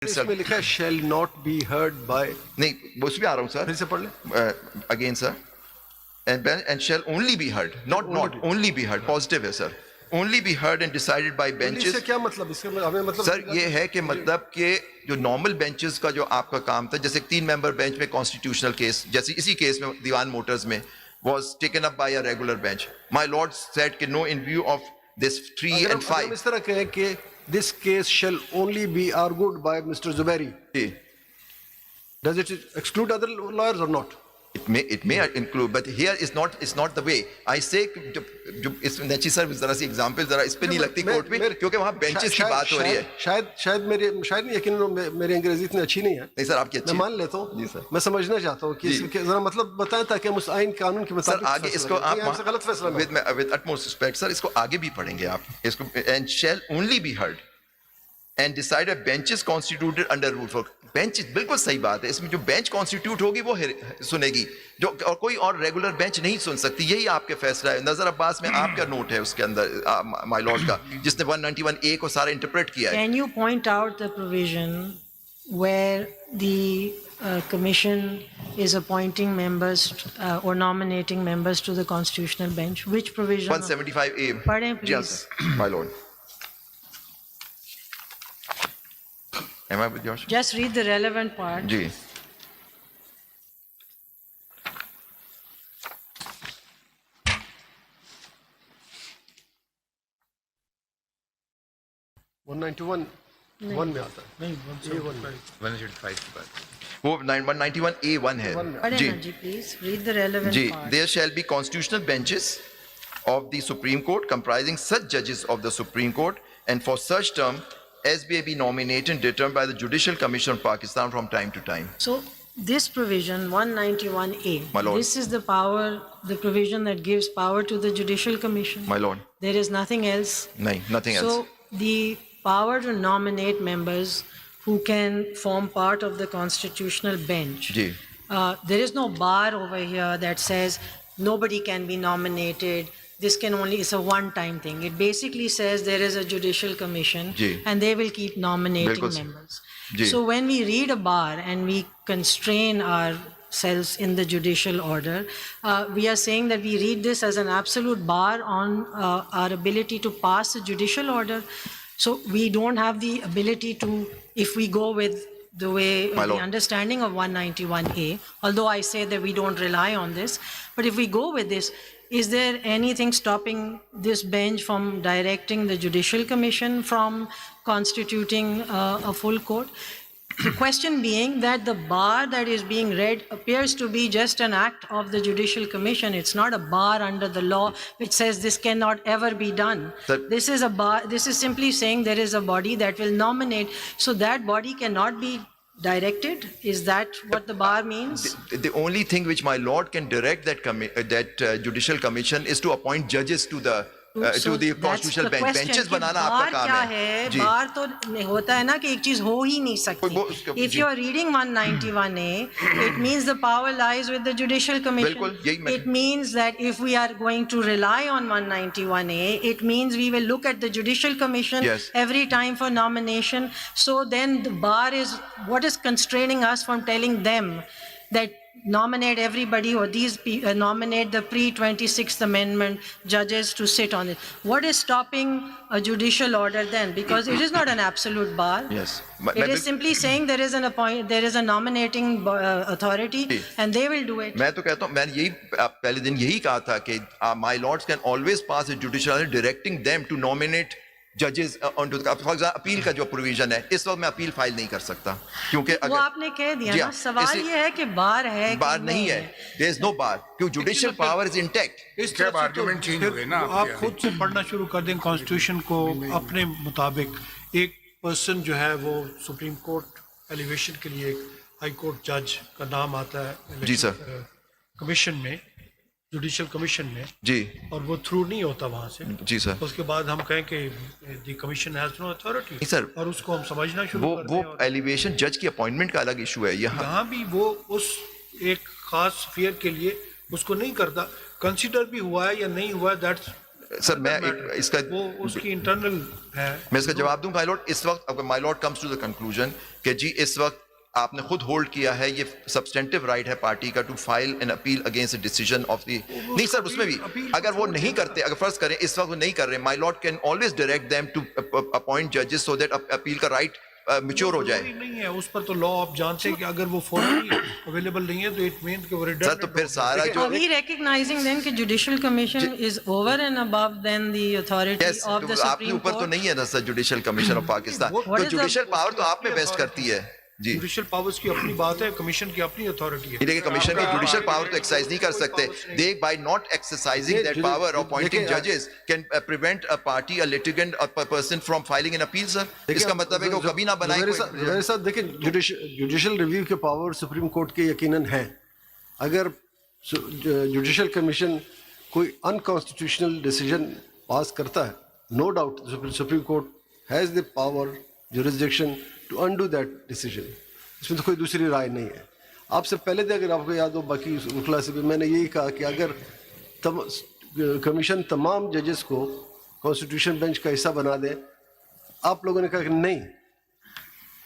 इसमें लिखा है shall not be heard by, नहीं, उस भी आ रहा हूँ सर, फिर से पढ़ ले। Again sir, and shall only be heard, not only be heard, positive है sir, only be heard and decided by benches। इससे क्या मतलब, इससे हमें मतलब सर ये है कि मतलब कि जो नॉर्मल बेंचेस का जो आपका काम था, जैसे 3 मेंबर बेंच में कॉन्स्टिट्यूशनल केस, जैसे इसी केस में दीवान मोटर्स में was taken up by a regular bench, my lord said कि no, in view of this 3 and 5, हम इस तरह कहें कि this case shall only be argued by Mr. Zubairi, does it exclude other lawyers or not? it may include, but here is not, it's not the way I say। जो इस नची sir जरा सी example जरा इस पे नहीं लगती court में, क्योंकि वहां बेंचेस की बात हो रही है। शायद नहीं, यकीन मेरी अंग्रेजी इतनी अच्छी नहीं है। नहीं सर, आपकी अच्छी, मैं मान लेता हूँ जी सर, मैं समझना चाहता हूँ कि इसके जरा मतलब बताएं ताकि हम उस आइन कानून के मुताबिक सर आगे इसको आप गलत फैसला with utmost respect सर, इसको आगे भी पढ़ेंगे आप इसको, and shall only be heard and decided benches constituted under rule for bench, बिल्कुल सही बात है। इसमें जो बेंच कॉन्स्टिट्यूट होगी वो सुनेगी, जो और कोई और रेगुलर बेंच नहीं सुन सकती। यही आपके फैसला है। नजर अब्बास में आपका नोट है उसके अंदर माय लॉर्ड का, जिसने 191A को सारा इंटरप्रेट किया है। Can you point out the provision where the commission is appointing members or nominating members to the constitutional bench? Which provision? 175A। पढ़ें please. Yes, my lord। Am I with yours? Just read the relevant part. जी। One में आता है, नहीं, A1 में 185 के बाद वो 191A1 है पढ़ें जी। ना जी please. Read the relevant जी, part. there shall be constitutional benches of the Supreme Court comprising such judges of the Supreme Court and for such term as may be nominated and determined by the Judicial Commission of Pakistan from time to time। So this provision 191A, My lord. this is the power, the provision that gives power to the Judicial Commission. My lord, There is nothing else. नहीं, nothing else। So the power to nominate members who can form part of the constitutional bench. जी। There is no bar over here that says nobody can be nominated. This can only, it's a one-time thing. It basically says there is a judicial commission जी। and they will keep nominating बिल्कुल। members. जी। So when we read a bar and we constrain ourselves in the judicial order, we are saying that we read this as an absolute bar on our ability to pass a judicial order. So we don't have the ability to, if we go with the way, My the lord, understanding of 191A, although I say that we don't rely on this, but if we go with this, is there anything stopping this bench from directing the Judicial Commission from constituting a full court? The question being that the bar that is being read appears to be just an act of the Judicial Commission. It's not a bar under the law which says this cannot ever be done. This is a bar, this is simply saying there is a body that will nominate, so that body cannot be directed. Is that what the bar means? the only thing which my lord can direct that Judicial Commission is to appoint judges to the So to the that's constitutional the bench। question benches कि बनाना बार आपका क्या काम है जी। बार तो होता है ना कि एक चीज हो ही नहीं सकती। If you are reading 191A, it means the power lies with the Judicial Commission. बिल्कुल, यही मैं- It means that if we are going to rely on 191A, it means we will look at the Judicial Commission Yes। every time for nomination. So then the bar is what is constraining us from telling them that nominate everybody or nominate the pre-26th Amendment judges to sit on it. What is stopping a judicial order then? Because it is not an absolute bar. Yes। It is simply saying there is a nominating authority and they will do it. मैं तो कहता हूँ, मैंने यही पहले दिन यही कहा था कि my lords can always pass a judicial order directing them to nominate जजेस on to for example appeal का जो प्रोविजन है, इस वक्त मैं अपील फाइल नहीं कर सकता क्योंकि वो आपने कह दिया ना। सवाल ये है कि बार है, बार नहीं है, देयर इज नो बार, क्योंकि जुडिशियल पावर इज इंटैक्ट। इस तरह आर्गुमेंट चेंज हो गए ना। आप खुद से पढ़ना शुरू कर दें कॉन्स्टिट्यूशन को अपने मुताबिक। एक पर्सन जो है वो सुप्रीम कोर्ट एलिवेशन के लिए एक हाई कोर्ट जज का नाम आता है जी सर, कमीशन में, जुडिशियल कमीशन में जी, और वो थ्रू नहीं होता वहाँ से जी सर। उसके बाद हम कहें कि the commission has no authority sir, और उसको हम समझना शुरू कर दें। वो एलिवेशन जज की अपॉइंटमेंट का अलग इशू है। यहाँ भी वो उस एक खास फेयर के लिए उसको नहीं करता। कंसिडर भी हुआ है या नहीं हुआ, दैट्स सर मैं इसका वो उसकी इंटरनल है। मैं इसका जवाब दूं माय लॉर्ड। इस वक्त अगर my lord comes to the conclusion कि जी इस वक्त आपने खुद होल्ड किया है, ये सब्सटेंटिव राइट है पार्टी का to file an appeal against the decision of the, नहीं सर उसमें भी अगर वो नहीं करते, अगर फर्ज करें इस वक्त वो नहीं कर रहे, my lord can always direct them to appoint जजेस सो दैट अपील का राइट मैच्योर हो जाए। नहीं है उस पर तो लॉ आप जानते हैं कि अगर वो फॉर्मली अवेलेबल नहीं है तो इट मीन कि वो सर redundant तो फिर सारा जो Are we recognizing then कि judicial commission is over and above than the authority Yes, of the तो आपके Supreme ऊपर तो Court? नहीं है ना sir judicial commission of Pakistan, What तो is the- जुडिशियल पावर तो आप में वेस्ट करती है जी। जुडिशियल पावर्स की अपनी बात है, कमीशन की अपनी अथॉरिटी है। लेकिन कमीशन की जुडिशियल पावर तो एक्सरसाइज नहीं कर सकते। दे बाय नॉट एक्सरसाइजिंग ये दैट जुडिश- पावर ऑफ अपॉइंटिंग देखिए, जजेस can prevent a party, a litigant, a person from filing an appeal sir. इसका मतलब है कि वो कभी ना बनाए मेरे साथ देखिए जुडिशियल रिव्यू के पावर सुप्रीम कोर्ट के यकीनन है। अगर जुडिशियल कमीशन कोई अनकॉन्स्टिट्यूशनल डिसीजन पास करता है, no doubt Supreme Court has the power jurisdiction to undo that decision. इसमें तो कोई दूसरी राय नहीं है। आपसे पहले भी अगर आपको याद हो, बाकी मुखला से भी मैंने यही कहा कि अगर कमीशन तमाम जजेस को कॉन्स्टिट्यूशन बेंच का हिस्सा बना दे, आप लोगों ने कहा कि नहीं,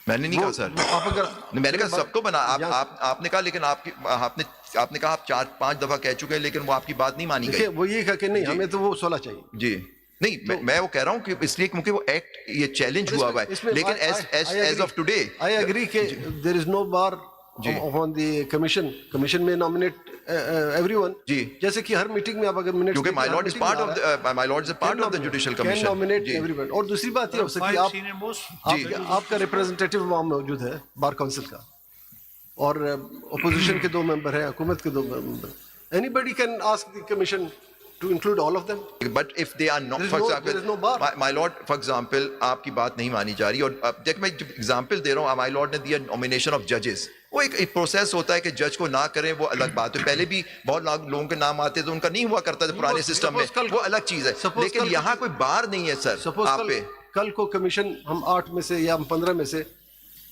मैंने नहीं कहा सर, आप अगर नहीं, मैंने कहा सबको बना आपने कहा, लेकिन आपने कहा आप 4-5 दफा कह चुके हैं, लेकिन वो आपकी बात नहीं मानी देखिए गई वो ये कहा कि नहीं हमें तो वो 16 चाहिए। जी। नहीं मैं वो कह रहा हूँ कि इसलिए क्योंकि वो एक्ट ये चैलेंज हुआ हुआ है, लेकिन as of today I agree कि there is no bar on the commission में नॉमिनेट एवरीवन जी। जैसे कि हर मीटिंग में आप अगर मिनट्स क्योंकि my lord is part of the judicial can commission nominate everyone. और दूसरी बात ये हो सकती है आपका रिप्रेजेंटेटिव वहां मौजूद है बार काउंसिल का, और अपोजिशन के 2 मेंबर हैं, हुकूमत के 2 member, anybody can ask the commission to include all of them. But if they are not, for there is no bar. example, my lord, for example, आपकी बात नहीं मानी जा रही, और अब देख मैं एग्जांपल दे रहा हूँ, my lord ने दिया नॉमिनेशन ऑफ जजेस। वो एक प्रोसेस होता है कि जज को ना करें, वो अलग बात है। पहले भी बहुत लोगों के नाम आते थे, उनका नहीं हुआ करता था पुराने सिस्टम में, वो अलग चीज है। लेकिन यहाँ कोई बार नहीं है सर आप पे। कल को कमीशन हम 8 में से या हम 15 में से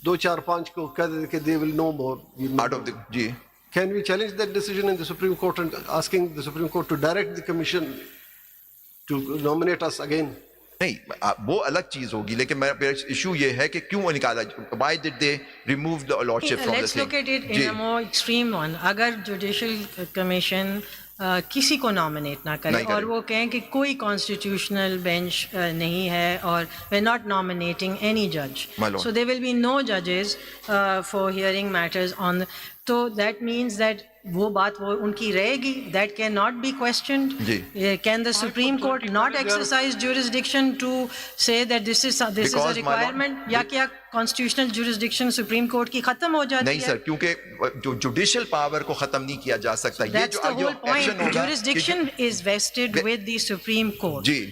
2, 4, 5 को कह दे कि they will know more out of the जी। Can we challenge that decision in the Supreme Court and asking the Supreme Court to direct the Commission to nominate us again? नहीं वो अलग चीज होगी, लेकिन मेरा इशू ये है कि क्यों निकाला, why did they remove the lordship from the Let's thing? look at it in a more extreme one. अगर जुडिशियल कमीशन किसी को नॉमिनेट ना करे नहीं करे। और वो कहें कि कोई कॉन्स्टिट्यूशनल बेंच नहीं है और वे नॉट नॉमिनेटिंग एनी जज, My lord. So there will be no जजेस फॉर हियरिंग मैटर्स ऑन, तो दैट मीन्स दैट वो बात वो उनकी रहेगी, that cannot be questioned. जी। Can the Supreme Court not exercise jurisdiction to say that this is a Because, my lord, requirement, या क्या कॉन्स्टिट्यूशनल jurisdiction सुप्रीम कोर्ट की खत्म हो जाती है? नहीं सर, क्योंकि जो जुडिशियल पावर को खत्म नहीं किया जा सकता। ये That's जो the जो whole point. एक्शन होगा, Jurisdiction is vested with the Supreme Court. Ji.